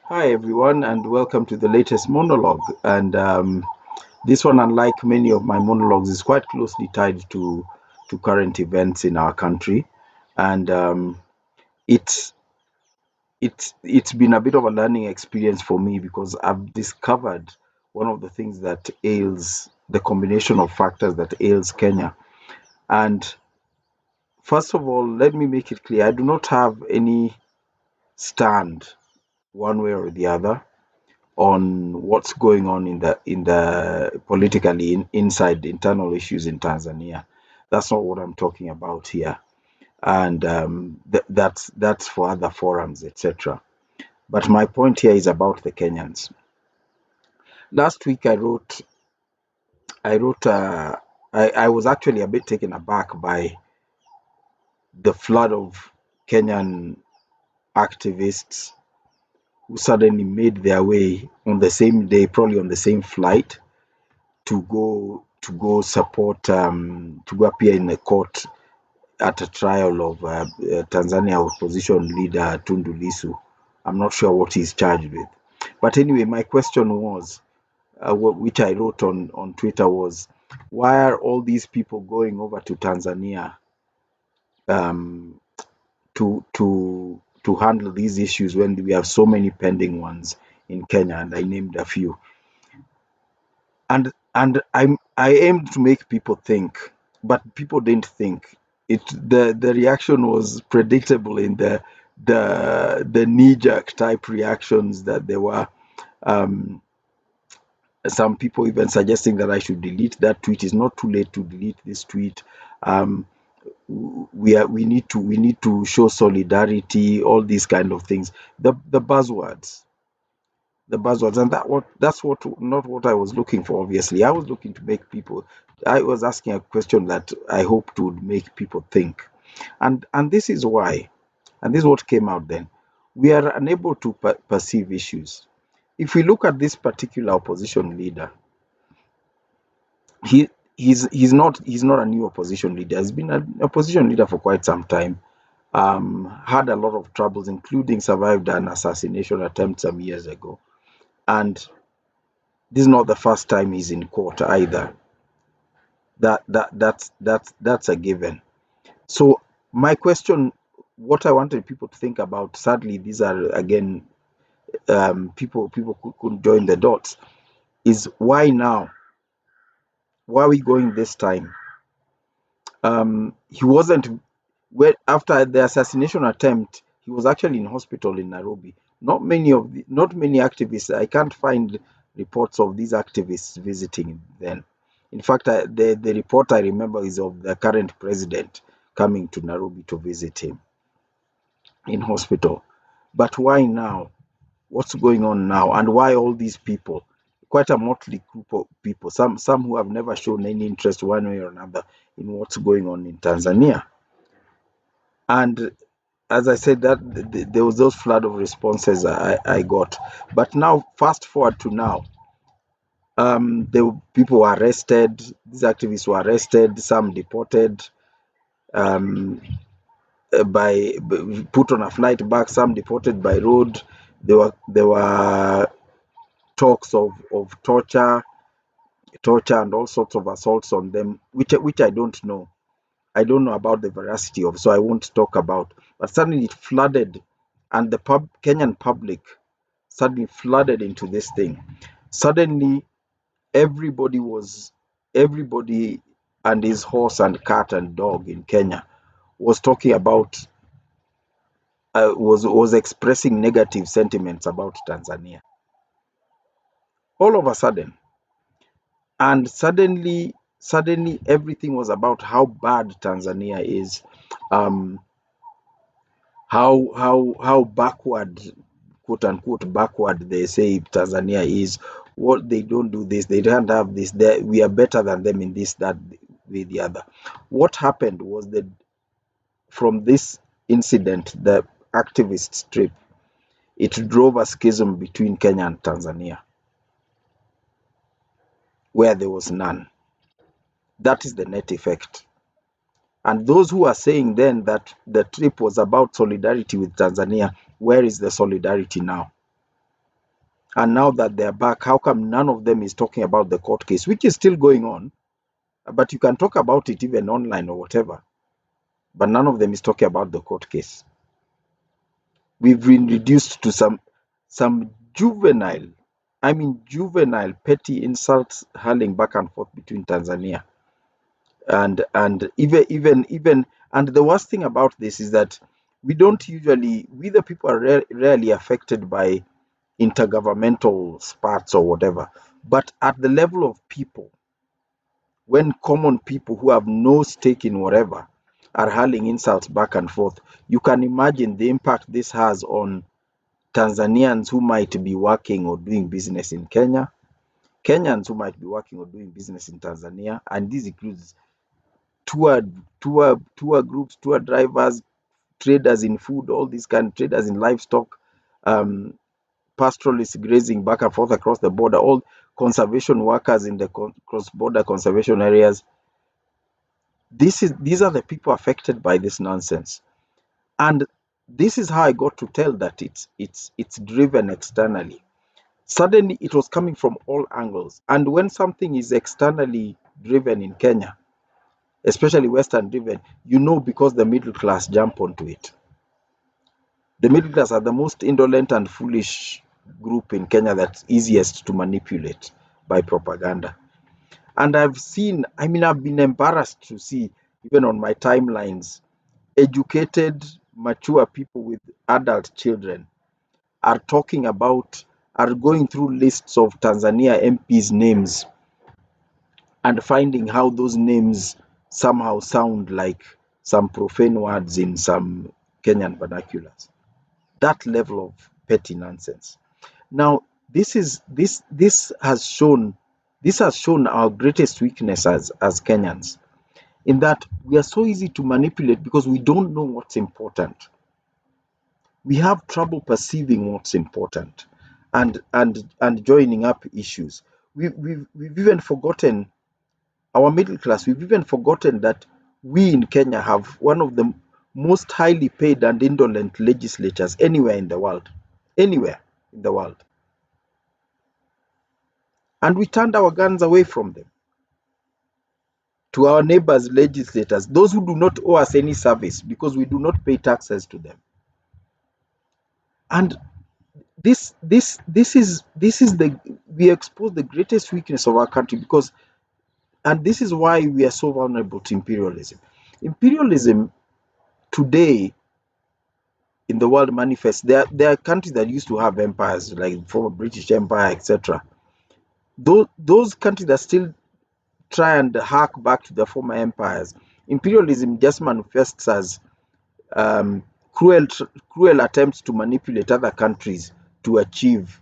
Hi, everyone, and welcome to the latest monologue. And this one, unlike many of my monologues, is quite closely tied to current events in our country. And it's it's been a bit of a learning experience for me because I've discovered one of the things that ails the combination of factors that ails Kenya. And first of all, let me make it clear: I do not have any stand one way or the other on what's going on in the politically inside the internal issues in Tanzania. That's not what I'm talking about here, and that's for other forums, etc. But my point here is about the Kenyans. Last week, I wrote, I was actually a bit taken aback by the flood of Kenyan activists who suddenly made their way on the same day, probably on the same flight, to go support to go appear in a court at a trial of Tanzania opposition leader Tundu Lissu. I'm not sure what he's charged with, but anyway, my question was, which I wrote on Twitter, was why are all these people going over to Tanzania um, to handle these issues when we have so many pending ones in Kenya, and I named a few. And I aimed to make people think, but people didn't think. The reaction was predictable in the knee jerk type reactions that there were. Um, some people even suggesting that I should delete that tweet. It's not too late to delete this tweet. Um, we need to show solidarity. All these kind of things. The buzzwords, and that's what not what I was looking for. Obviously, I was looking to make people. I was asking a question that I hoped would make people think, and this is why, and this is what came out then. We are unable to perceive issues. If we look at this particular opposition leader, he he's not a new opposition leader. He's been an opposition leader for quite some time. Had a lot of troubles, including survived an assassination attempt some years ago, and this is not the first time he's in court either. That's a given. So my question, what I wanted people to think about, sadly, these are again people couldn't join the dots, is why now? Why are we going this time? He wasn't well after the assassination attempt. He was actually in hospital in Nairobi. Not many activists. I can't find reports of these activists visiting him then. In fact, the report I remember is of the current president coming to Nairobi to visit him in hospital. But why now? What's going on now? And why all these people? Quite a motley group of people. Some who have never shown any interest one way or another in what's going on in Tanzania. And as I said, that there was those flood of responses I got. But now, fast forward to now, people were arrested. These activists were arrested. Some deported, um, put on a flight back. Some deported by road. There were talks of torture and all sorts of assaults on them, which I don't know. I don't know about the veracity of, so I won't talk about. But suddenly it flooded, and the Kenyan public suddenly flooded into this thing. Suddenly, everybody was everybody and his horse and cat and dog in Kenya was talking about was expressing negative sentiments about Tanzania all of a sudden, and suddenly everything was about how bad Tanzania is, um, how backward, quote unquote backward, they say Tanzania is. What they don't do this, they don't have this. We are better than them in this, that, with the other. What happened was that from this incident, the activist trip, it drove a schism between Kenya and Tanzania, where there was none. That is the net effect. And those who are saying then that the trip was about solidarity with Tanzania, where is the solidarity now? And now that they're back, how come none of them is talking about the court case, which is still going on? But you can talk about it even online or whatever. But none of them is talking about the court case. We've been reduced to some juvenile petty insults hurling back and forth between Tanzania and even and the worst thing about this is that we the people are rarely affected by intergovernmental spats or whatever, but at the level of people, when common people who have no stake in whatever are hurling insults back and forth, you can imagine the impact this has on Tanzanians who might be working or doing business in Kenya, Kenyans who might be working or doing business in Tanzania, and this includes tour tour groups, tour drivers, traders in food, all these kind of traders in livestock, um, pastoralists grazing back and forth across the border, all conservation workers in the cross-border conservation areas. These are the people affected by this nonsense, and this is how I got to tell that it's driven externally. Suddenly, it was coming from all angles, and when something is externally driven in Kenya, especially Western driven, because the middle class jump onto it. The middle class are the most indolent and foolish group in Kenya that's easiest to manipulate by propaganda. And I've been embarrassed to see, even on my timelines, educated, mature people with adult children are are going through lists of Tanzania MPs' names and finding how those names somehow sound like some profane words in some Kenyan vernaculars. That level of petty nonsense. Now, this has shown our greatest weakness as Kenyans, in that we are so easy to manipulate because we don't know what's important. We have trouble perceiving what's important and joining up issues. We've even forgotten our middle class. We've even forgotten that we in Kenya have one of the most highly paid and indolent legislatures anywhere in the world. Anywhere in the world. And we turned our guns away from them to our neighbors' legislators, those who do not owe us any service because we do not pay taxes to them. And this is the we expose the greatest weakness of our country, because and this is why we are so vulnerable to imperialism. Imperialism today in the world manifests. There are countries that used to have empires, like former British Empire, etc. Those countries that still try and hark back to the former empires. Imperialism just manifests as um, cruel attempts to manipulate other countries to achieve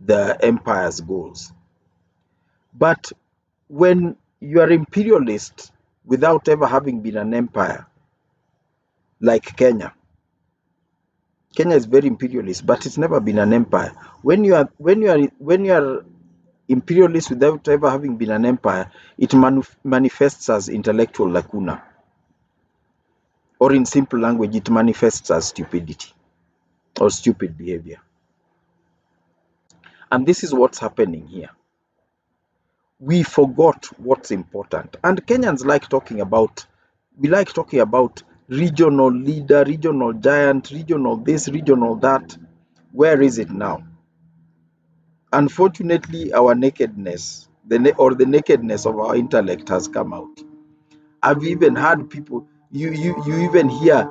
the empire's goals. But when you are imperialist without ever having been an empire, like Kenya is very imperialist, but it's never been an empire. When you are imperialist without ever having been an empire, it manifests as intellectual lacuna, or in simple language, it manifests as stupidity or stupid behavior. And this is what's happening here. We forgot what's important. And Kenyans we like talking about regional leader, regional giant, regional this, regional that. Where is it now? Unfortunately, our nakedness, the nakedness of our intellect has come out. I've even had people, you even hear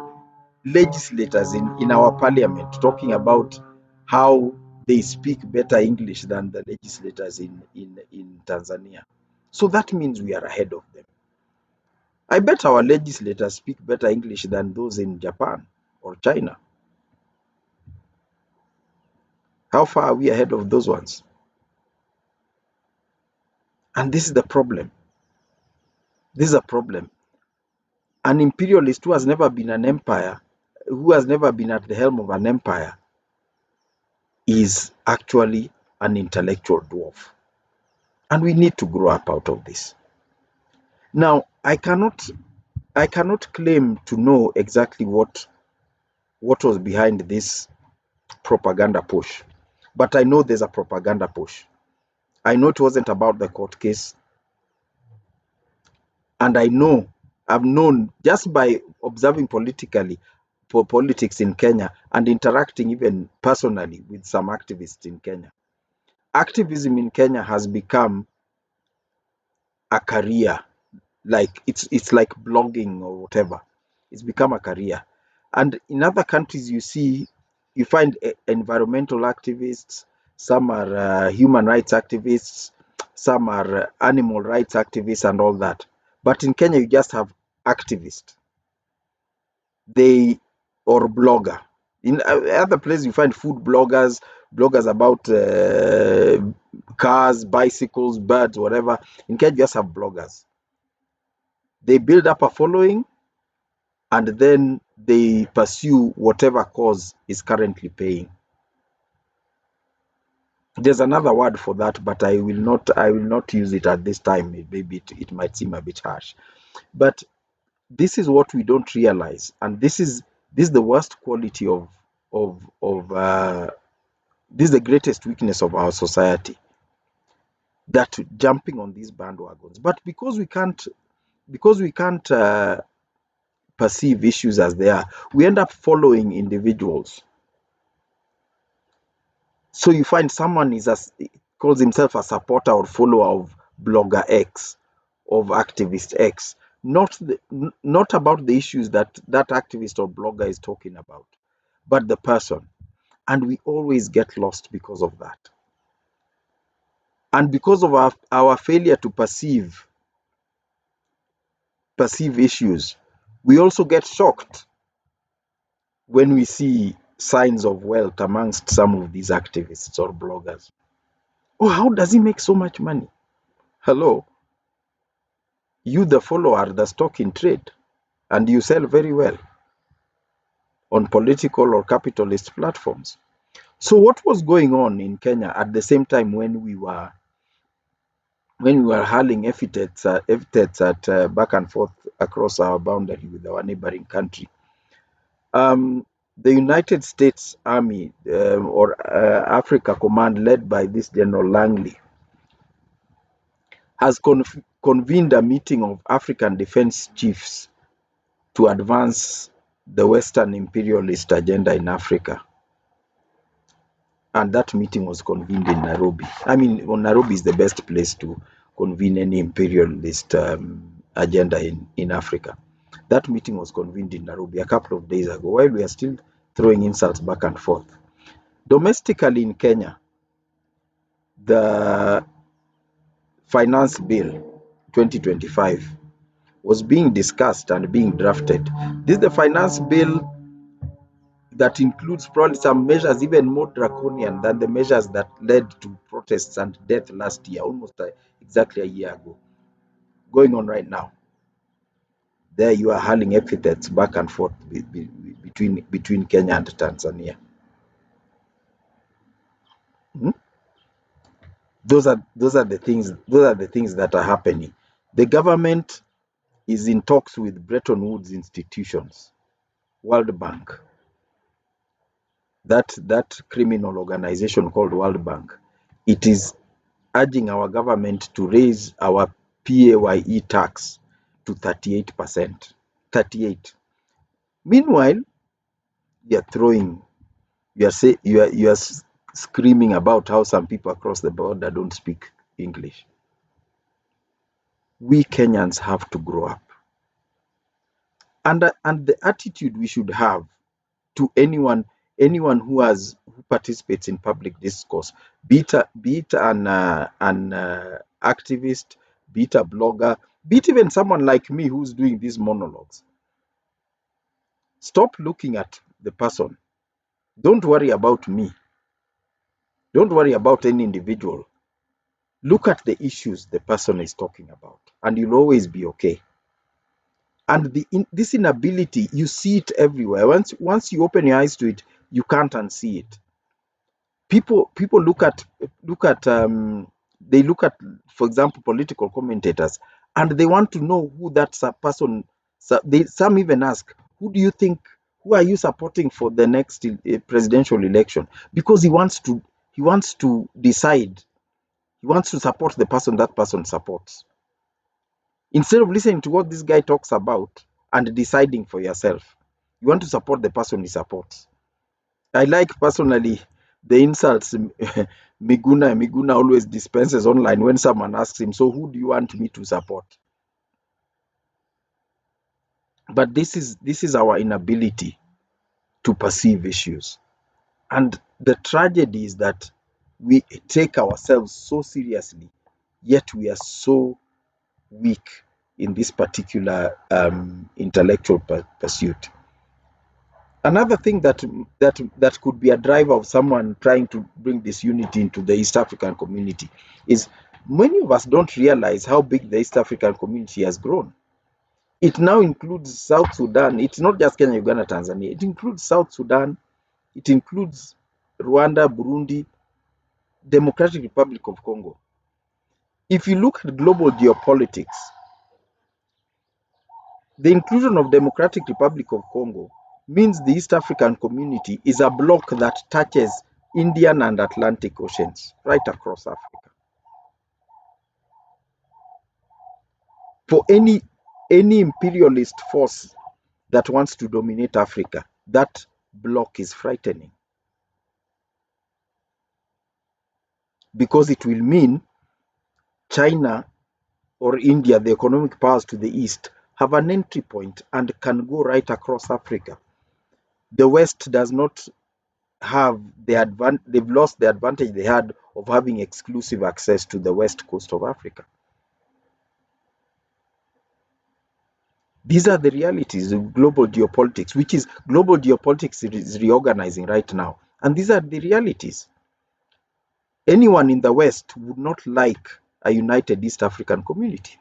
legislators in our parliament talking about how they speak better English than the legislators in Tanzania. So that means we are ahead of them. I bet our legislators speak better English than those in Japan or China. How far are we ahead of those ones? And this is the problem. This is a problem. An imperialist who has never been an empire, who has never been at the helm of an empire, is actually an intellectual dwarf. And we need to grow up out of this. Now, I cannot claim to know exactly what was behind this propaganda push. But I know there's a propaganda push. I know it wasn't about the court case. And I've known just by observing politics in Kenya and interacting even personally with some activists in Kenya. Activism in Kenya has become a career, like it's like blogging or whatever. It's become a career. And in other countries, you find environmental activists, some are human rights activists, some are animal rights activists, and all that. But in Kenya, you just have activists. They or blogger. In other places, you find food bloggers, bloggers about cars, bicycles, birds, whatever. In Kenya, you just have bloggers. They build up a following, and then they pursue whatever cause is currently paying. There's another word for that, but I will not use it at this time. Maybe it might seem a bit harsh. But this is what we don't realize, and this is the worst quality of this is the greatest weakness of our society, that jumping on these bandwagons. But because we can't perceive issues as they are, we end up following individuals. So you find someone calls himself a supporter or follower of blogger X, of activist X, not about the issues that activist or blogger is talking about, but the person. And we always get lost because of that. And because of our failure to perceive issues, we also get shocked when we see signs of wealth amongst some of these activists or bloggers. Oh, how does he make so much money? Hello, you the follower, the stock in trade, and you sell very well on political or capitalist platforms. So what was going on in Kenya at the same time when we were hurling epithets at back and forth across our boundary with our neighboring country? The United States Army or Africa Command, led by this General Langley, has convened a meeting of African defense chiefs to advance the Western imperialist agenda in Africa. And that meeting was convened in Nairobi. I mean, well, Nairobi is the best place to convene any imperialist agenda in Africa. That meeting was convened in Nairobi a couple of days ago, while we are still throwing insults back and forth. Domestically in Kenya, the Finance Bill 2025 was being discussed and being drafted. This is the finance bill that includes probably some measures even more draconian than the measures that led to protests and death last year, almost exactly a year ago, going on right now. There you are hurling epithets back and forth between Kenya and Tanzania. Hmm? Those are the things. Those are the things that are happening. The government is in talks with Bretton Woods institutions, World Bank, that criminal organization called World Bank. It is urging our government to raise our PAYE tax to 38%. 38. Meanwhile, you're throwing, you're screaming about how some people across the border don't speak English. We Kenyans have to grow up, and the attitude we should have to anyone who participates in public discourse, be it an activist, be it a blogger, be it even someone like me who's doing these monologues. Stop looking at the person. Don't worry about me. Don't worry about any individual. Look at the issues the person is talking about, and you'll always be okay. And this inability, you see it everywhere. Once you open your eyes to it, you can't unsee it. People look at, for example, political commentators, and they want to know who that person. Some even ask, who are you supporting for the next presidential election? Because he wants to He wants to decide. He wants to support the person that person supports. Instead of listening to what this guy talks about and deciding for yourself, you want to support the person he supports. I like personally the insults Miguna always dispenses online when someone asks him, so who do you want me to support? But this is our inability to perceive issues. And the tragedy is that we take ourselves so seriously, yet we are so weak in this particular intellectual pursuit. Another thing that could be a driver of someone trying to bring this unity into the East African community is many of us don't realize how big the East African community has grown. It now includes South Sudan. It's not just Kenya, Uganda, Tanzania. It includes South Sudan. It includes Rwanda, Burundi, Democratic Republic of Congo. If you look at global geopolitics, the inclusion of Democratic Republic of Congo means the East African community is a bloc that touches Indian and Atlantic Oceans right across Africa. For any imperialist force that wants to dominate Africa, that bloc is frightening, because it will mean China or India, the economic powers to the east, have an entry point and can go right across Africa. The West does not have the advantage. They've lost the advantage they had of having exclusive access to the west coast of Africa. These are the realities of global geopolitics, which is global geopolitics is reorganizing right now. And these are the realities. Anyone in the West would not like a united East African community.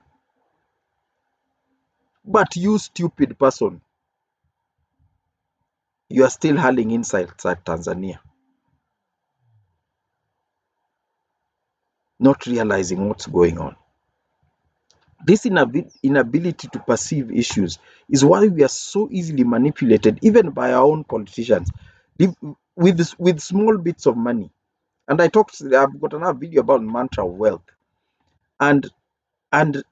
But you stupid person, you are still hurling insults at Tanzania, not realizing what's going on. This inability to perceive issues is why we are so easily manipulated, even by our own politicians, with small bits of money. And I've got another video about mantra of wealth, and the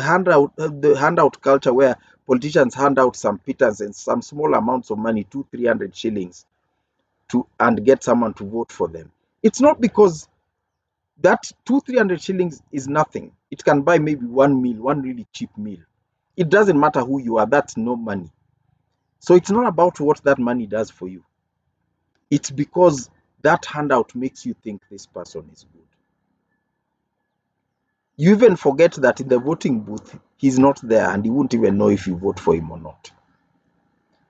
handout culture, where politicians hand out some pittance and some small amounts of money, 200-300 shillings, and get someone to vote for them. It's not because that 200-300 shillings is nothing. It can buy maybe one meal, one really cheap meal. It doesn't matter who you are, that's no money. So it's not about what that money does for you. It's because that handout makes you think this person is good. You even forget that in the voting booth, he's not there and he won't even know if you vote for him or not.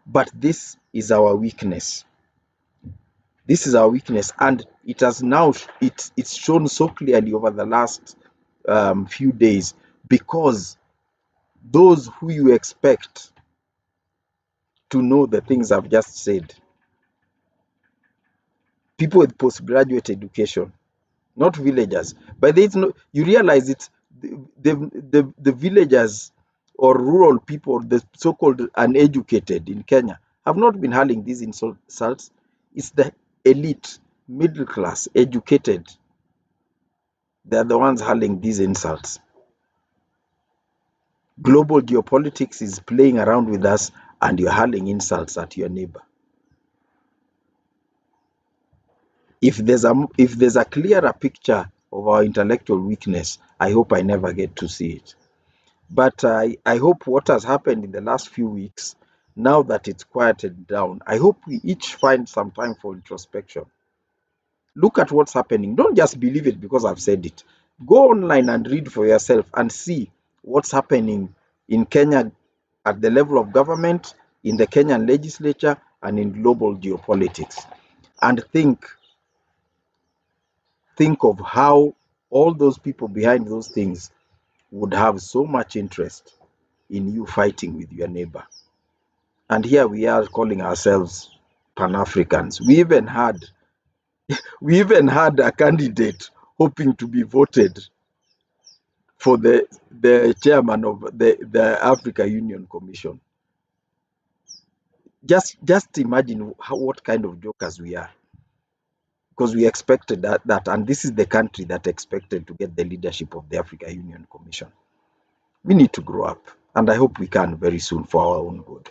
But this is our weakness. This is our weakness, and it has now it's shown so clearly over the last few days, because those who you expect to know the things I've just said, people with postgraduate education, not villagers. But you realize it's the villagers or rural people, the so-called uneducated in Kenya, have not been hurling these insults. It's the elite, middle class, educated. They're the ones hurling these insults. Global geopolitics is playing around with us, and you're hurling insults at your neighbor. If there's a clearer picture of our intellectual weakness, I hope I never get to see it. But I hope what has happened in the last few weeks, now that it's quieted down, I hope we each find some time for introspection. Look at what's happening. Don't just believe it because I've said it. Go online and read for yourself and see what's happening in Kenya at the level of government, in the Kenyan legislature, and in global geopolitics. And think of how all those people behind those things would have so much interest in you fighting with your neighbor. And here we are calling ourselves Pan-Africans. We even had a candidate hoping to be voted for the chairman of the Africa Union Commission. Just imagine what kind of jokers we are. because we expected that, and this is the country that expected to get the leadership of the Africa Union Commission. We need to grow up, and I hope we can very soon for our own good.